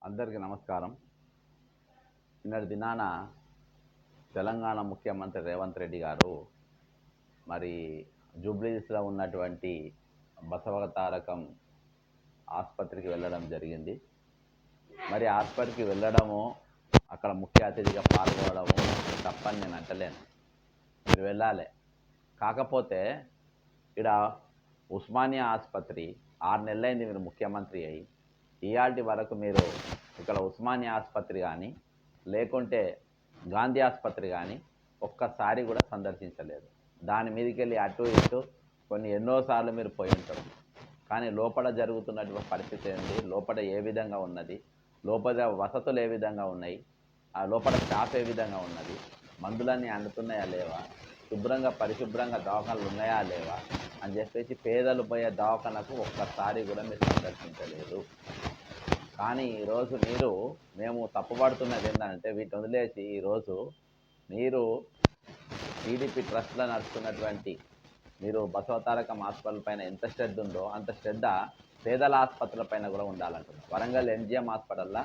అందరికీ నమస్కారం. నిన్నటి దినాన తెలంగాణ ముఖ్యమంత్రి రేవంత్ రెడ్డి గారు మరి జూబ్లీహిల్స్లో ఉన్నటువంటి బసవతారకం ఆసుపత్రికి వెళ్ళడం జరిగింది. మరి ఆసుపత్రికి వెళ్ళడము, అక్కడ ముఖ్య అతిథిగా పాల్గొనడము తప్పని నేను అంటలేను, మీరు వెళ్ళాలి. కాకపోతే ఇక్కడ ఉస్మానియా ఆసుపత్రి 6 నెలలైంది మీరు ముఖ్యమంత్రి అయ్యి, ఇయాల్టి వరకు మీరు ఇక్కడ ఉస్మానియా ఆసుపత్రి కానీ లేకుంటే గాంధీ ఆసుపత్రి కానీ ఒక్కసారి కూడా సందర్శించలేదు. దాని మీదకి వెళ్ళి అటు ఇటు ఎన్నోసార్లు మీరు పోయి ఉంటారు. కానీ లోపల జరుగుతున్నటువంటి పరిస్థితి ఏంటి, లోపల ఏ విధంగా ఉన్నది, లోపల వసతులు ఏ విధంగా ఉన్నాయి, ఆ లోపల స్టాఫ్ ఏ విధంగా ఉన్నది, మందులన్నీ అందుతున్నాయా లేవా, శుభ్రంగా పరిశుభ్రంగా దవాఖానలు ఉన్నాయా లేవా అని చెప్పేసి పేదలు పోయే దవాఖానకు ఒక్కసారి కూడా మీరు సందర్శించలేదు. కానీ ఈరోజు మేము తప్పుపడుతున్నది ఏంటంటే, వీటిని వదిలేసి ఈరోజు మీరు టీడీపీ ట్రస్ట్లో నడుస్తున్నటువంటి మీరు బసవతారకం హాస్పిటల్ పైన ఎంత శ్రద్ధ ఉందో అంత శ్రద్ధ పేదల ఆసుపత్రుల పైన కూడా ఉండాలంటున్నారు. వరంగల్ ఎంజిఎం హాస్పిటల్లో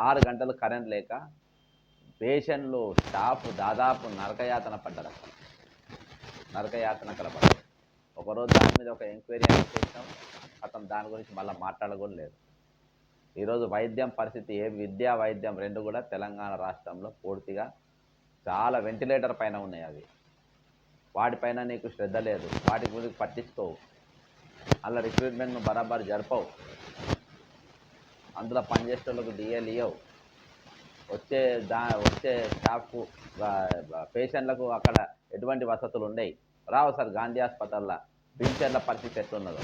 6 గంటలు కరెంట్ లేక పేషెంట్లు స్టాఫ్ దాదాపు నరకయాతన పడ్డారు. నరకయాతన పడ్డారు. ఒకరోజు దాని మీద ఒక ఎంక్వైరీ చేసినాం, అతను దాని గురించి మళ్ళీ మాట్లాడకూడదు లేదు. ఈరోజు వైద్యం పరిస్థితి, విద్యా వైద్యం రెండు కూడా తెలంగాణ రాష్ట్రంలో పూర్తిగా చాలా వెంటిలేటర్ పైన ఉన్నాయి. అవి వాటిపైన నీకు శ్రద్ధ లేదు, వాటి గురించి పట్టించుకోవు, అలా రిక్రూట్మెంట్ను బరాబర్ జరపవు, అందులో పనిచేసేటోళ్ళకు డిఎల్ ఇవ్వవు, వచ్చే స్టాఫ్కు పేషెంట్లకు అక్కడ ఎటువంటి వసతులు ఉండవు. రావు సార్ గాంధీ హాస్పిటల్లో పింఛన్ల పరిస్థితి ఎట్లున్నదో,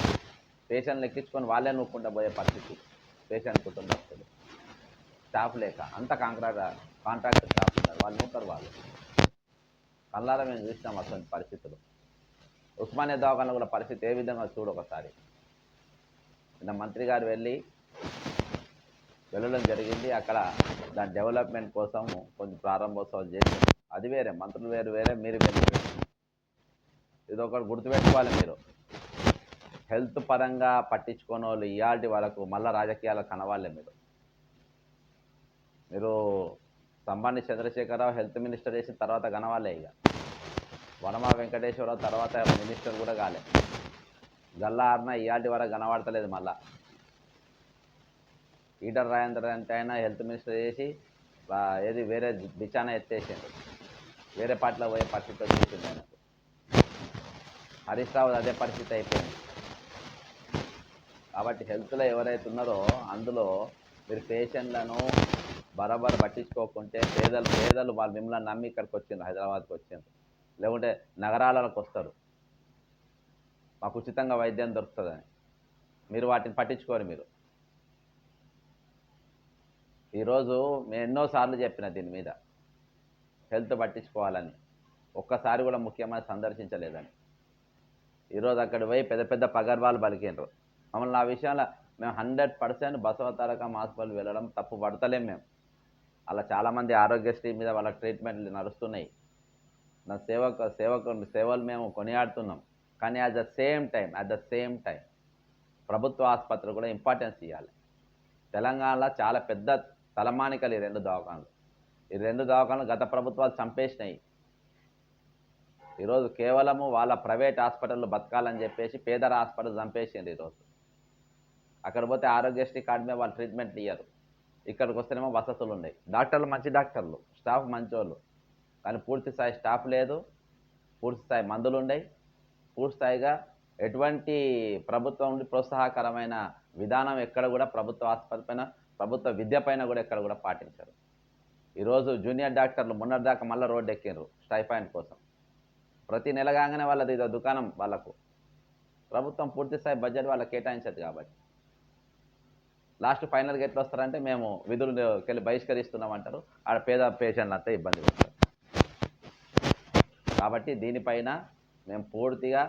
పేషెంట్లు ఎక్కించుకొని వాళ్ళే నూక్కుంటూ పోయే పరిస్థితి, పేషెంట్ కుటుంబస్తులు స్టాఫ్ లేక అంత కాంట్రాక్ట్ స్టాఫ్ ఉన్నారు, వాళ్ళు నూకరు. వాళ్ళు కళ్ళారా మేము చూసినాం అటువంటి పరిస్థితులు. ఉస్మానియా దవాఖానలో కూడా పరిస్థితి ఏ విధంగా చూడు ఒకసారి. నిన్న మంత్రి గారు వెళ్ళడం జరిగింది. అక్కడ దాని డెవలప్మెంట్ కోసం కొంచెం ప్రారంభోత్సవాలు చేసి, అది వేరే, మంత్రులు వేరే, మీరు వేరే. ఇది ఒకటి గుర్తుపెట్టుకోవాలి. మీరు హెల్త్ పరంగా పట్టించుకోని వాళ్ళు ఇయాల్టి వరకు మళ్ళీ రాజకీయాలకు కనవాళ్ళే. మీరు సంబండి చంద్రశేఖరరావు హెల్త్ మినిస్టర్ చేసిన తర్వాత కనవాళ్ళే. ఇక వనమా వెంకటేశ్వరరావు తర్వాత మినిస్టర్ కూడా కాలే. గల్లా ఆర్న ఇయాల్టి వరకు కనబడతలేదు. మళ్ళా ఈటల రాజేందర్ అంటే ఆయన హెల్త్ మినిస్టర్ చేసి ఏది వేరే బిచానా ఎత్తేసిండు, వేరే పార్టీలో పోయే పరిస్థితి వచ్చేసింది ఆయనకు. హరీష్ రావు అదే పరిస్థితి అయిపోయింది. కాబట్టి హెల్త్లో ఎవరైతే ఉన్నారో అందులో మీరు పేషెంట్లను బరాబర్ పట్టించుకోకుంటే పేదలు వాళ్ళు మిమ్మల్ని నమ్మి ఇక్కడికి వచ్చిండ్రు, హైదరాబాద్కి వచ్చిండ్రు, లేకుంటే నగరాలకు వస్తారు, మాకు ఉచితంగా వైద్యం దొరుకుతుందని. మీరు వాటిని పట్టించుకోరు. మీరు ఈరోజు మేము ఎన్నోసార్లు చెప్పిన దీని మీద హెల్త్ పట్టించుకోవాలని, ఒక్కసారి కూడా ముఖ్యమంత్రి సందర్శించలేదని. ఈరోజు అక్కడ పోయి పెద్ద పెద్ద పగర్వాళ్ళు పలికిండ్రు. మమ్మల్ని ఆ విషయంలో మేము 100% బసవతారకం హాస్పిటల్ వెళ్ళడం తప్పు పడతలేం. మేము అలా చాలామంది ఆరోగ్యశ్రీ మీద వాళ్ళ ట్రీట్మెంట్లు నడుస్తున్నాయి, నా సేవలు మేము కొనియాడుతున్నాం. కానీ అట్ ద సేమ్ టైం ప్రభుత్వ ఆసుపత్రులు కూడా ఇంపార్టెన్స్ ఇవ్వాలి. తెలంగాణలో చాలా పెద్ద తలమానికలు ఈ 2 దవాఖానలు. ఈ 2 దవాఖానలు గత ప్రభుత్వాలు చంపేసినాయి. ఈరోజు కేవలము వాళ్ళ ప్రైవేట్ హాస్పిటల్లో బతకాలని చెప్పేసి పేదల హాస్పిటల్ చంపేసింది. ఈరోజు అక్కడ పోతే ఆరోగ్యశ్రీ కార్డు మీద వాళ్ళు ట్రీట్మెంట్లు ఇయ్యరు, ఇక్కడికి వస్తేనేమో వసతులు ఉన్నాయి, డాక్టర్లు మంచి డాక్టర్లు, స్టాఫ్ మంచోళ్ళు, కానీ పూర్తి స్థాయి స్టాఫ్ లేదు, పూర్తి స్థాయి మందులు ఉన్నాయి, పూర్తి స్థాయిగా ఎటువంటి ప్రభుత్వం నుండి ప్రోత్సాహకరమైన విధానం ఎక్కడ కూడా ప్రభుత్వ ఆసుపత్రి పైన, ప్రభుత్వ విద్య పైన కూడా ఎక్కడ కూడా పాటించారు. ఈరోజు జూనియర్ డాక్టర్లు మొన్నటిదాకా మళ్ళీ రోడ్డు ఎక్కిండ్రు స్టైఫాండ్ కోసం. ప్రతి నెల కాగానే వాళ్ళది ఇదో దుకాణం. వాళ్ళకు ప్రభుత్వం పూర్తి స్థాయి బడ్జెట్ వాళ్ళకి కేటాయించదు. కాబట్టి లాస్ట్ ఫైనల్గా ఎట్లా వస్తారంటే మేము విధులకు వెళ్ళి బహిష్కరిస్తున్నామంటారు, ఆడ పేద పేషెంట్లు అంతా ఇబ్బంది పడతారు. కాబట్టి దీనిపైన మేము పూర్తిగా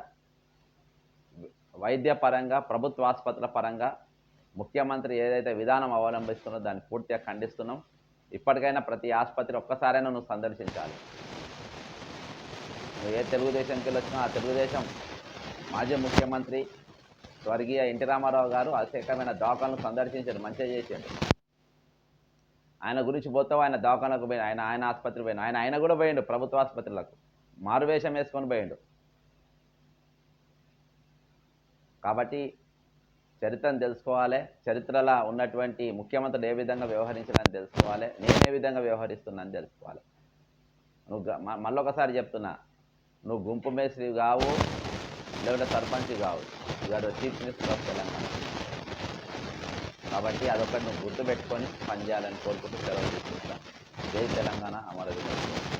వైద్య పరంగా, ప్రభుత్వ ఆసుపత్రుల పరంగా ముఖ్యమంత్రి ఏదైతే విధానం అవలంబిస్తున్నో దాన్ని పూర్తిగా ఖండిస్తున్నాం. ఇప్పటికైనా ప్రతి ఆసుపత్రి ఒక్కసారైనా నువ్వు సందర్శించాలి. నువ్వు ఏ తెలుగుదేశంకి వెళ్ళొచ్చినా ఆ తెలుగుదేశం మాజీ ముఖ్యమంత్రి స్వర్గీయ ఎన్టీ రామారావు గారు అశేఖమైన దవాఖానలు సందర్శించారు, మంచిగా చేశాడు. ఆయన గురించి పోతావు, ఆయన దవాఖానకు పోయిన, ఆయన ఆసుపత్రి పోయిన, ఆయన కూడా పోయిండు ప్రభుత్వ ఆసుపత్రులకు, మారువేషం వేసుకొని పోయిండు. కాబట్టి చరిత్రను తెలుసుకోవాలి, చరిత్రలో ఉన్నటువంటి ముఖ్యమంత్రులు ఏ విధంగా వ్యవహరించాలని తెలుసుకోవాలి, నేను ఏ విధంగా వ్యవహరిస్తున్నాను తెలుసుకోవాలి. నువ్వు మళ్ళొకసారి చెప్తున్నా, నువ్వు గుంపు మేస్త్రి కావు, లేకుంటే సర్పంచ్ కావు, ఇవాడు చీఫ్ మినిస్టర్ ఆఫ్ తెలంగాణ. కాబట్టి అదొకటి నువ్వు గుర్తుపెట్టుకొని పనిచేయాలని కోరుకుంటూ సెలవు తీసుకుంటాను. జై తెలంగాణ, అమరవీరుడు.